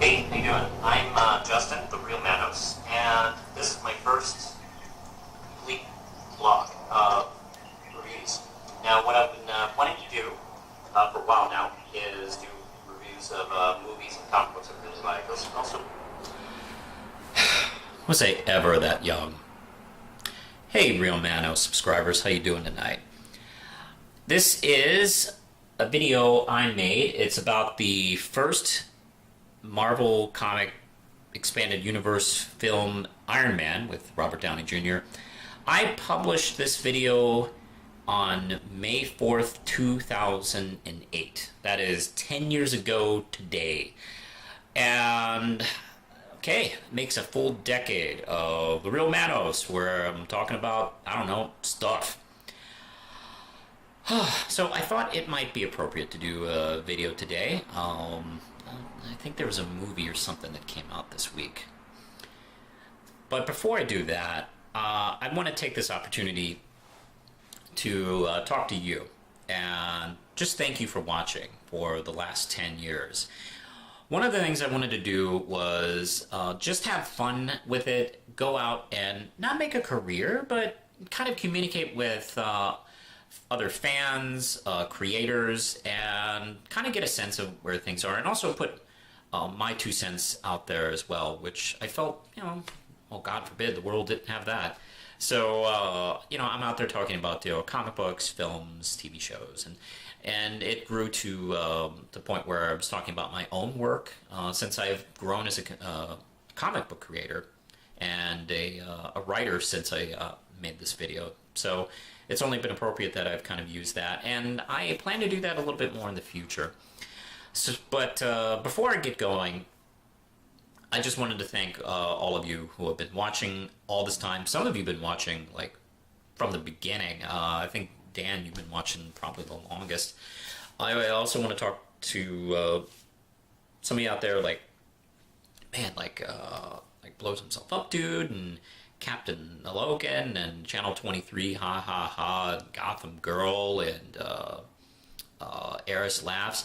Hey, how you doing? I'm Justin, the real Manos, and this is my first complete vlog reviews. Now, what I've been wanting to do for a while now is do reviews of movies and comic books I really like. Also, Was I ever that young? Hey, Real Manos subscribers, how you doing tonight? This is a video I made. It's about the first Marvel comic expanded universe film Iron Man with Robert Downey Jr. I published this video on May 4th, 2008. That is 10 years ago today. And okay, makes a full decade of the real Manos where I'm talking about, I don't know, stuff. So I thought it might be appropriate to do a video today. I think there was a movie or something that came out this week. But before I do that, I want to take this opportunity to talk to you and just thank you for watching for the last 10 years. One of the things I wanted to do was just have fun with it, go out and not make a career, but kind of communicate with other fans, creators, and kind of get a sense of where things are, and also put my 2 cents out there as well, which I felt, oh, God forbid the world didn't have that. So, I'm out there talking about, comic books, films, TV shows, and it grew to the point where I was talking about my own work, since I've grown as a comic book creator and a writer since I made this video. So it's only been appropriate that I've kind of used that, and I plan to do that a little bit more in the future. So, but before I get going, I just wanted to thank all of you who have been watching all this time. Some of you have been watching like from the beginning. I think, Dan, you've been watching probably the longest. I also want to talk to some of you out there, like Blows Himself Up Dude, and Captain Logan, and Channel 23, Ha Ha Ha, and Gotham Girl, and Eris Laughs.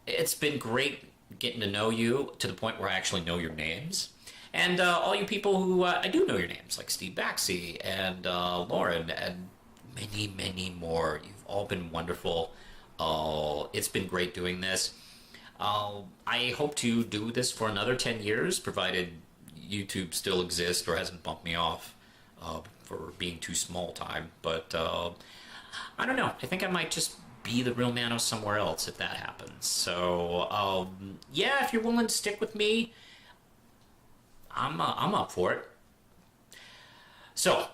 It's been great getting to know you to the point where I actually know your names. And all you people who I do know your names, like Steve Baxey and Lauren, and many, many more. You've all been wonderful. It's been great doing this. I hope to do this for another 10 years, provided YouTube still exists or hasn't bumped me off for being too small time. But I don't know. I think I might just be the real Manos somewhere else if that happens. So yeah, if you're willing to stick with me, I'm up for it. So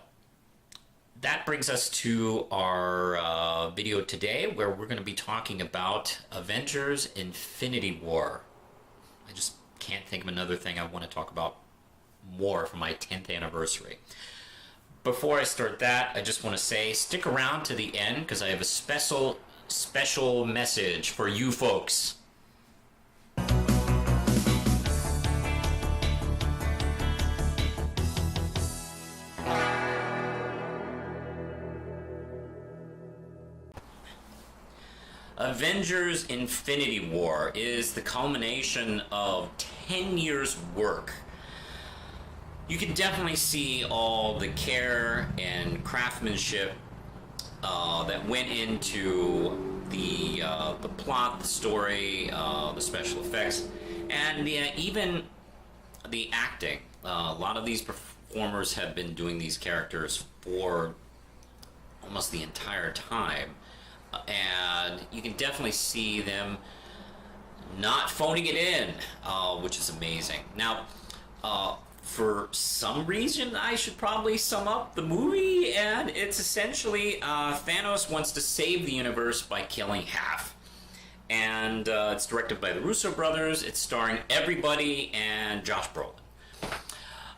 that brings us to our video today, where we're going to be talking about Avengers Infinity War. I just can't think of another thing I want to talk about more for my 10th anniversary. Before I start that, I just want to say stick around to the end, because I have a special message for you folks. Avengers Infinity War is the culmination of 10 years' work. You can definitely see all the care and craftsmanship that went into the plot, the story, the special effects, and even the acting. A lot of these performers have been doing these characters for almost the entire time, and you can definitely see them not phoning it in, which is amazing. Now, for some reason, I should probably sum up the movie, and it's essentially Thanos wants to save the universe by killing half. And it's directed by the Russo brothers. It's starring everybody and Josh Brolin.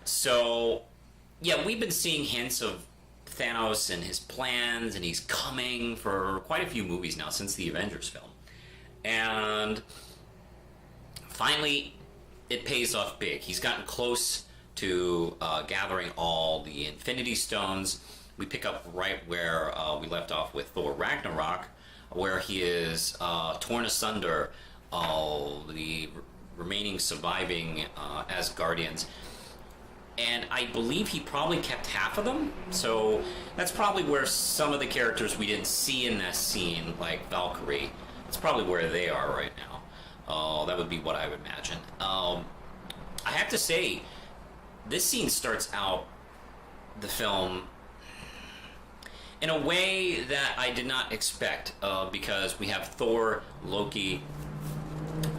So, yeah, we've been seeing hints of Thanos and his plans, and he's coming for quite a few movies now since the Avengers film. And finally, it pays off big. He's gotten close to gathering all the Infinity Stones. We pick up right where we left off with Thor Ragnarok, where he is torn asunder. The remaining surviving Asgardians. And I believe he probably kept half of them. So that's probably where some of the characters we didn't see in that scene, like Valkyrie, it's probably where they are right now. That would be what I would imagine. I have to say, this scene starts out the film in a way that I did not expect, because we have Thor, Loki,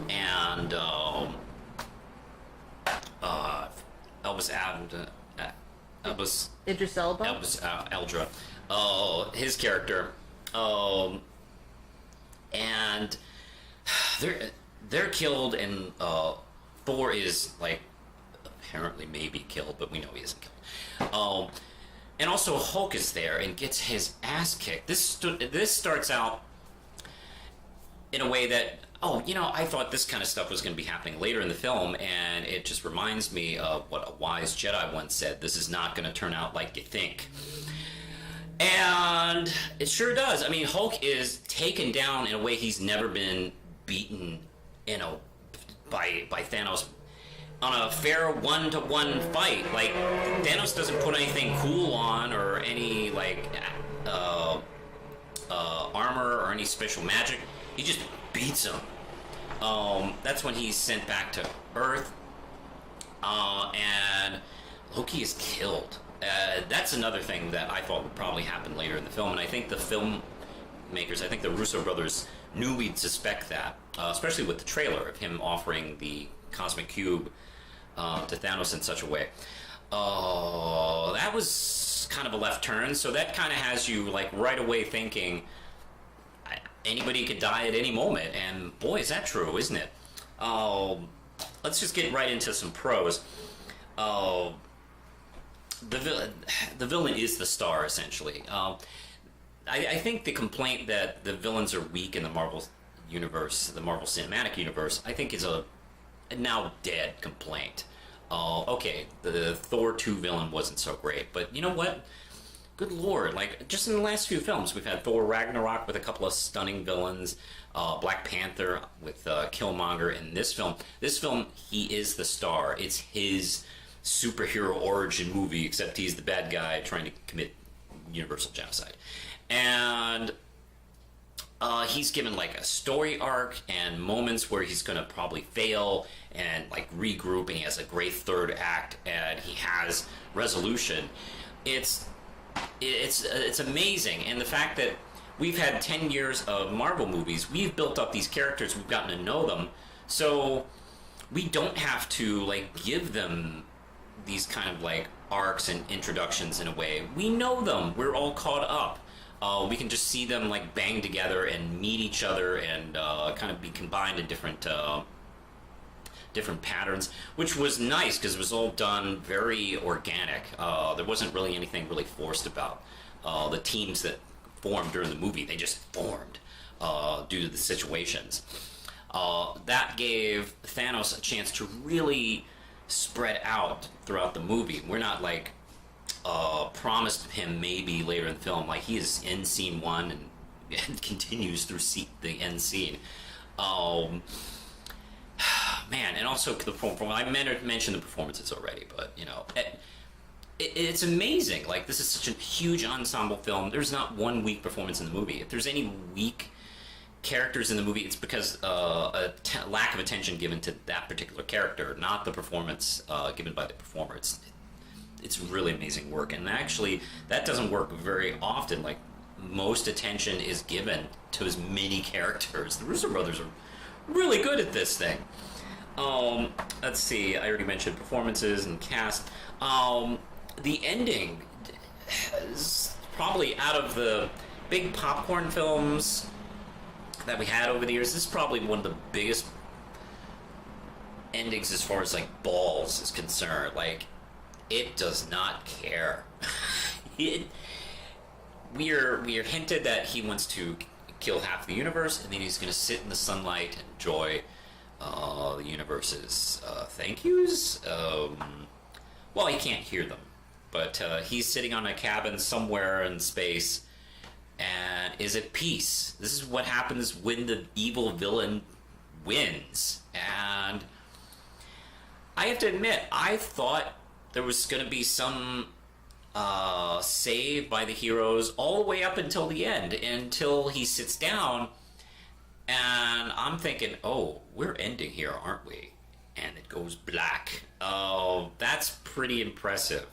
and Elvis Idris Elba. Eldra, his character, and they're killed, and Thor is like apparently maybe killed, but we know he isn't killed. And also Hulk is there and gets his ass kicked. This starts out in a way that, I thought this kind of stuff was going to be happening later in the film, and it just reminds me of what a wise Jedi once said: this is not going to turn out like you think. And it sure does. I mean, Hulk is taken down in a way he's never been beaten, by Thanos on a fair 1-to-1 fight. Like, Thanos doesn't put anything cool on or any armor or any special magic. He just beats him. That's when he's sent back to Earth, and Loki is killed. That's another thing that I thought would probably happen later in the film, and I think the filmmakers, I think the Russo brothers, knew we'd suspect that, especially with the trailer of him offering the cosmic cube to Thanos in such a way. That was kind of a left turn, so that kind of has you like right away thinking anybody could die at any moment, and boy, is that true, isn't it? Let's just get right into some pros. The villain is the star, essentially. I think the complaint that the villains are weak in the Marvel universe, the Marvel Cinematic Universe, I think is a now dead complaint. Okay, the Thor 2 villain wasn't so great, but you know what? Good lord, like, just in the last few films, we've had Thor Ragnarok with a couple of stunning villains, Black Panther with Killmonger. In this film, he is the star. It's his superhero origin movie, except he's the bad guy trying to commit universal genocide. And he's given like a story arc and moments where he's going to probably fail and like regroup, and he has a great third act, and he has resolution. It's amazing. And the fact that we've had 10 years of Marvel movies, we've built up these characters, we've gotten to know them, so we don't have to like give them these kind of like arcs and introductions in a way. We know them, we're all caught up. We can just see them like bang together and meet each other and kind of be combined in different patterns, which was nice because it was all done very organic. There wasn't really anything really forced about the teams that formed during the movie. They just formed due to the situations. That gave Thanos a chance to really spread out throughout the movie. We're not like promised him maybe later in the film, like he is in scene 1 and continues through the end scene. Man, and also the I mentioned the performances already, but you know, it's amazing. Like, this is such a huge ensemble film. There's not one weak performance in the movie. If there's any weak characters in the movie, it's because lack of attention given to that particular character, not the performance given by the performer. It's really amazing work, and actually that doesn't work very often. Like, most attention is given to as many characters. The Russo brothers are really good at this thing. Let's see, I already mentioned performances and cast. The ending is probably, out of the big popcorn films that we had over the years, this is probably one of the biggest endings as far as like balls is concerned. Like, it does not care. We are hinted that he wants to kill half the universe, and then he's going to sit in the sunlight and enjoy the universe's thank yous. Well, he can't hear them, but he's sitting on a cabin somewhere in space and is at peace. This is what happens when the evil villain wins. And I have to admit, I thought there was going to be some save by the heroes all the way up until the end, until he sits down, and I'm thinking, oh, we're ending here, aren't we? And it goes black. Oh, that's pretty impressive.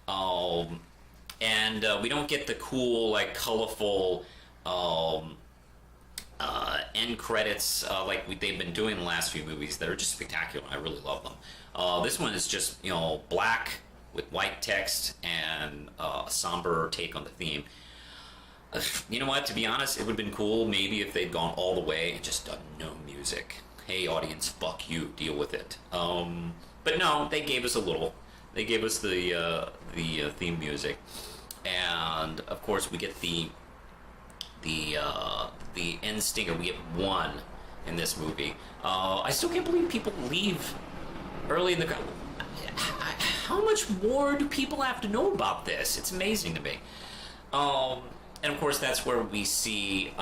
And we don't get the cool, like, colorful end credits they've been doing in the last few movies that are just spectacular. I really love them. This one is just, black with white text and a somber take on the theme. You know what? To be honest, it would have been cool maybe if they'd gone all the way and just done no music. Hey, audience, fuck you, deal with it. But no, they gave us a little. They gave us the theme music, and of course we get the end stinger. We get one in this movie. I still can't believe people leave early in the. How much more do people have to know about this? It's amazing to me. And of course, that's where we see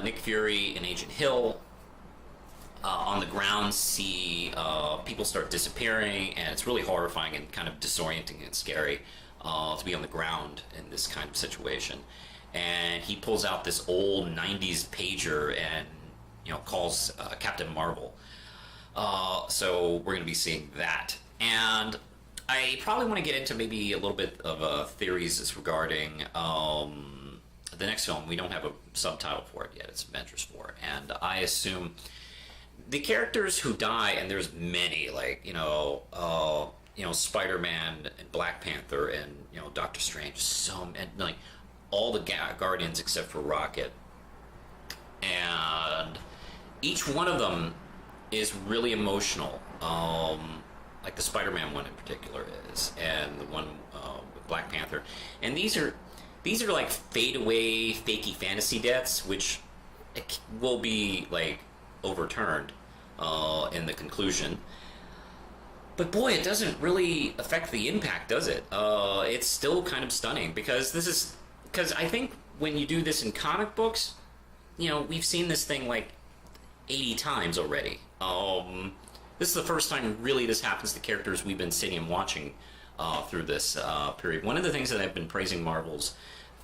Nick Fury and Agent Hill on the ground, see people start disappearing, and it's really horrifying and kind of disorienting and scary to be on the ground in this kind of situation. And he pulls out this old 90s pager and calls Captain Marvel. So we're going to be seeing that. And I probably want to get into maybe a little bit of theories regarding the next film. We don't have a subtitle for it yet. It's Avengers 4. And I assume the characters who die, and there's many, like, Spider-Man and Black Panther and, Doctor Strange, and like all the Guardians except for Rocket. And each one of them is really emotional. Like the Spider-Man one in particular is, and the one with Black Panther. And these are like fade away, fakey fantasy deaths, which will be like overturned in the conclusion. But boy, it doesn't really affect the impact, does it? It's still kind of stunning because I think when you do this in comic books, we've seen this thing like 80 times already. This is the first time really this happens to characters we've been sitting and watching through this period. One of the things that I've been praising Marvel's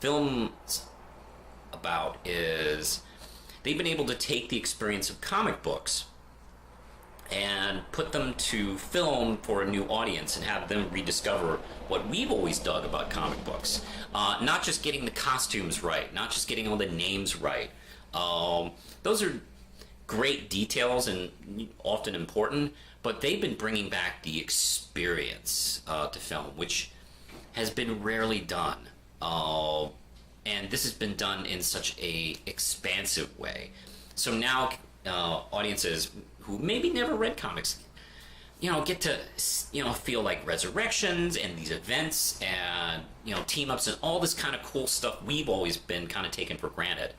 films about is they've been able to take the experience of comic books and put them to film for a new audience and have them rediscover what we've always dug about comic books. Not just getting the costumes right, not just getting all the names right. Those are great details and often important, but they've been bringing back the experience to film, which has been rarely done. And this has been done in such a expansive way. So now audiences who maybe never read comics, get to, feel like resurrections and these events and, team ups and all this kind of cool stuff we've always been kind of taken for granted.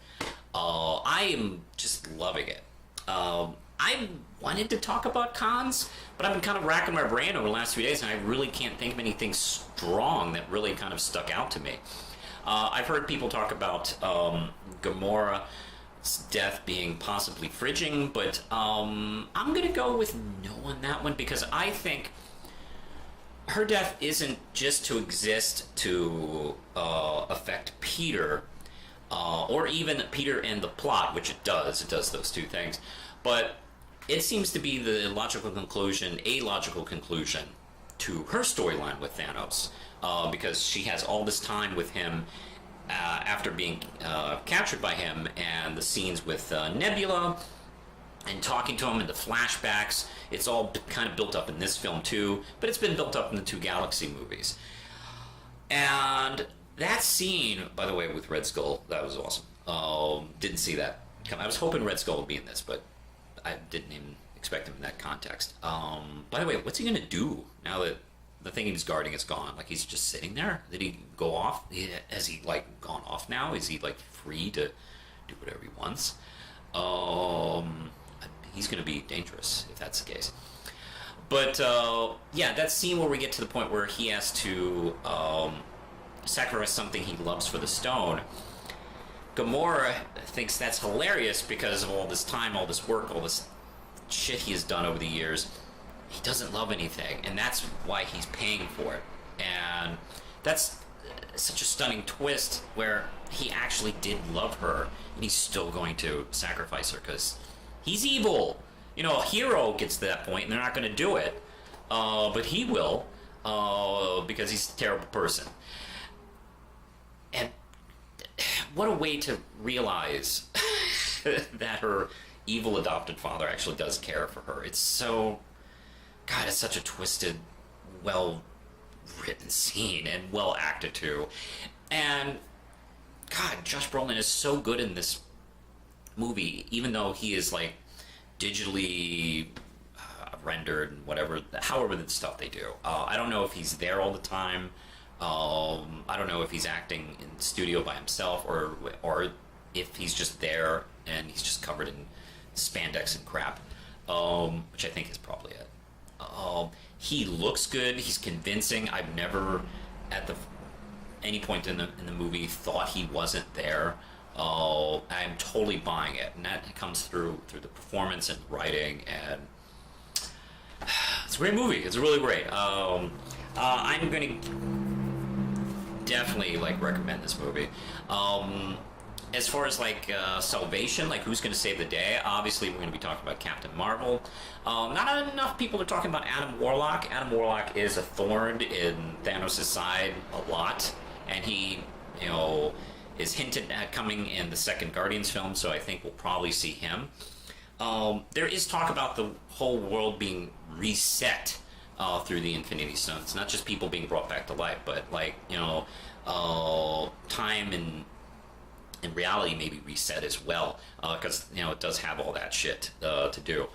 I am just loving it. I wanted to talk about cons, but I've been kind of racking my brain over the last few days, and I really can't think of anything strong that really kind of stuck out to me. I've heard people talk about Gamora's death being possibly fridging, but I'm going to go with no on that one because I think her death isn't just to exist to affect Peter, or even Peter and the plot, which it does those two things, but it seems to be a logical conclusion to her storyline with Thanos, because she has all this time with him after being captured by him, and the scenes with Nebula and talking to him and the flashbacks. It's all kind of built up in this film too, but it's been built up in the two Galaxy movies. And that scene, by the way, with Red Skull, that was awesome. Didn't see that come. I was hoping Red Skull would be in this, but I didn't even expect him in that context. By the way, what's he going to do now that the thing he's guarding is gone? Like, he's just sitting there? Did he go off? Has he, like, gone off now? Is he, like, free to do whatever he wants? He's going to be dangerous if that's the case. But, yeah, that scene where we get to the point where he has to sacrifice something he loves for the stone. Gamora thinks that's hilarious because of all this time, all this work, all this shit he has done over the years. he doesn't love anything, and that's why he's paying for it. And that's such a stunning twist where he actually did love her, and he's still going to sacrifice her because he's evil. You know, a hero gets to that point, and they're not going to do it, but he will, because he's a terrible person. And what a way to realize that her evil adopted father actually does care for her. It's so, God, it's such a twisted, well written scene and well acted too. And God, Josh Brolin is so good in this movie, even though he is like digitally rendered and whatever, however the stuff they do. I don't know if he's there all the time. I don't know if he's acting in the studio by himself or if he's just there and he's just covered in spandex and crap, which I think is probably it. He looks good. He's convincing. I've never, at any point in the movie, thought he wasn't there. I'm totally buying it, and that comes through the performance and writing, and it's a great movie. It's really great. I'm going to definitely recommend this movie. As far as salvation, who's going to save the day, obviously we're going to be talking about Captain Marvel. Not enough people are talking about Adam Warlock. Adam Warlock is a thorn in Thanos' side a lot, and he, is hinted at coming in the second Guardians film, so I think we'll probably see him. There is talk about the whole world being reset through the Infinity Stones. Not just people being brought back to life, but time and reality maybe reset as well, because it does have all that shit to do.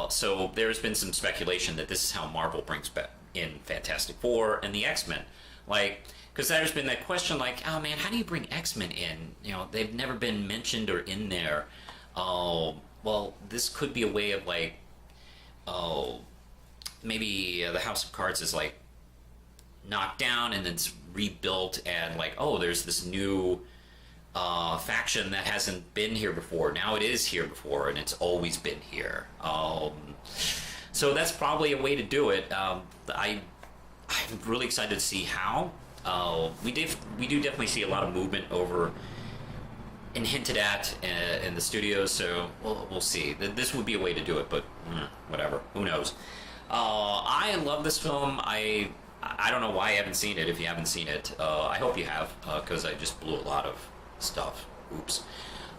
So there's been some speculation that this is how Marvel brings back in Fantastic Four and the X-Men, because there's been that question oh man, how do you bring X-Men in? They've never been mentioned or in there. Well, this could be a way of maybe the House of Cards is knocked down and then it's rebuilt, and there's this new faction that hasn't been here before. Now it is here before, and it's always been here. So that's probably a way to do it. I'm really excited to see how. We do definitely see a lot of movement over and hinted at in the studios, so we'll see. This would be a way to do it, but whatever. Who knows? I love this film. I don't know why I haven't seen it. If you haven't seen it, I hope you have, because I just blew a lot of stuff. Oops.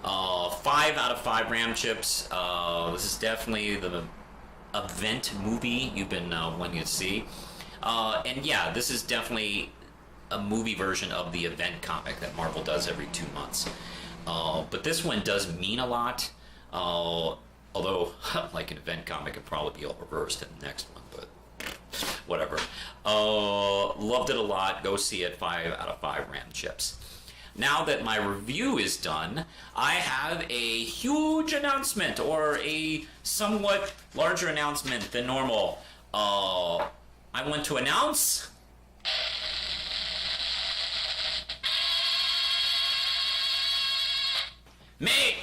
5 out of 5 Ram chips. This is definitely the event movie you've been wanting to see. And yeah, this is definitely a movie version of the event comic that Marvel does every 2 months. But this one does mean a lot. Although, an event comic could probably be all reversed in the next one, but whatever. Loved it a lot. Go see it. 5 out of 5 Ram chips. Now that my review is done, I have a huge announcement, or a somewhat larger announcement than normal. I want to announce May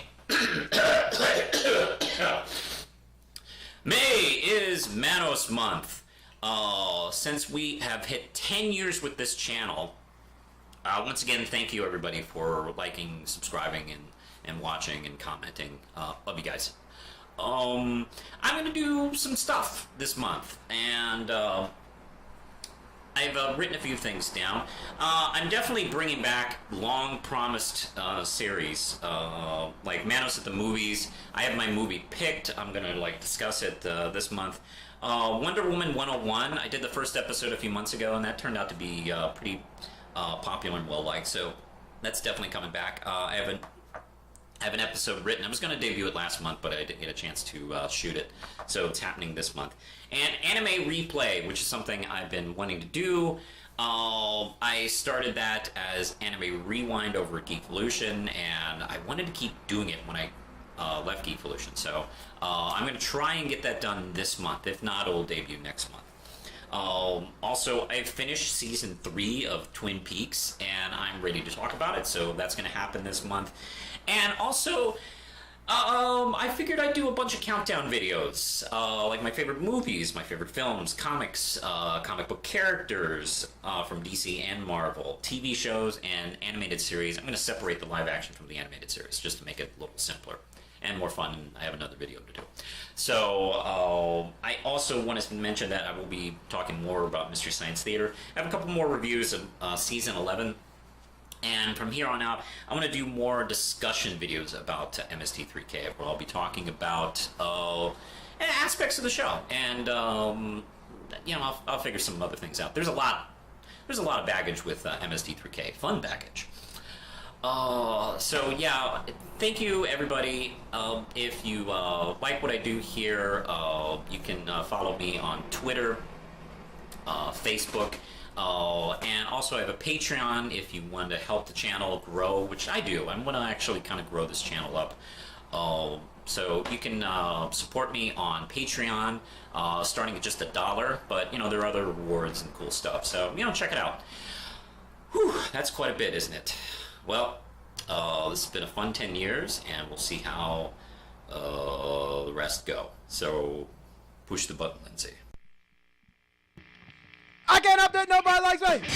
is Manos month. Since we have hit 10 years with this channel, once again, thank you everybody for liking, subscribing, and watching and commenting. Love you guys. I'm gonna do some stuff this month, and I've written a few things down. I'm definitely bringing back long-promised series, like Manos at the Movies. I have my movie picked. I'm going to discuss it this month. Wonder Woman 101. I did the first episode a few months ago, and that turned out to be pretty popular and well-liked, so that's definitely coming back. I have an episode written. I was going to debut it last month, but I didn't get a chance to shoot it, so it's happening this month. And Anime Replay, which is something I've been wanting to do. I started that as Anime Rewind over at Geekvolution, and I wanted to keep doing it when I left Geekvolution, so I'm going to try and get that done this month. If not, it'll debut next month. Also, I finished season 3 of Twin Peaks, and I'm ready to talk about it, so that's going to happen this month. And also, I figured I'd do a bunch of countdown videos, like my favorite movies, my favorite films, comics, comic book characters from DC and Marvel, TV shows, and animated series. I'm going to separate the live action from the animated series just to make it a little simpler and more fun. And I have another video to do. So I also wanted to mention that I will be talking more about Mystery Science Theater. I have a couple more reviews of season 11. And from here on out, I'm going to do more discussion videos about MST3K, where I'll be talking about aspects of the show, and I'll figure some other things out. There's a lot of baggage with MST3K, fun baggage. So yeah, thank you everybody. If you like what I do here, you can follow me on Twitter, Facebook. And also I have a Patreon if you want to help the channel grow, which I do. I'm going to actually kind of grow this channel up. So you can support me on Patreon, starting at just $1, but there are other rewards and cool stuff. So check it out. Whew, that's quite a bit, isn't it? Well, this has been a fun 10 years, and we'll see how the rest go. So push the button, Lindsay. I can't update nobody like me.